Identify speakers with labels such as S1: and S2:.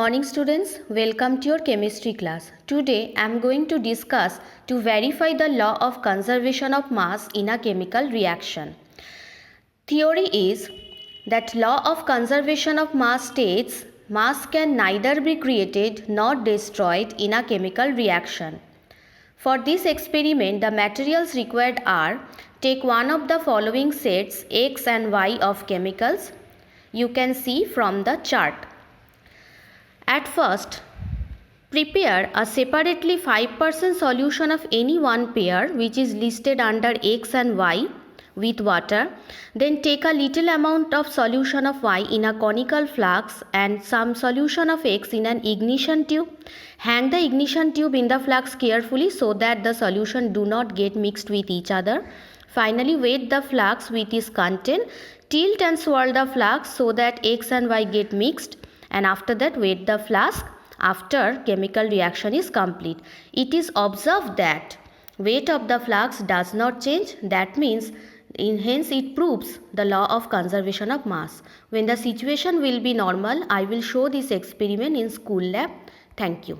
S1: morning students, welcome to your chemistry class. Today I am going to discuss to verify the law of conservation of mass in a chemical reaction. Theory is that law of conservation of mass states mass can neither be created nor destroyed in a chemical reaction. For this experiment, the materials required are: take one of the following sets X and Y of chemicals. You can see from the chart. At first, prepare a separately 5% solution of any one pair which is listed under X and Y with water. Then take a little amount of solution of Y in a conical flask and some solution of X in an ignition tube. Hang the ignition tube in the flask carefully so that the solution do not get mixed with each other. Finally, weight the flask with its content. Tilt and swirl the flask so that X and Y get mixed, and after that weight the flask after chemical reaction is complete. It is observed that weight of the flask does not change. That means hence it proves the law of conservation of mass. When the situation will be normal, I will show this experiment in school lab. Thank you.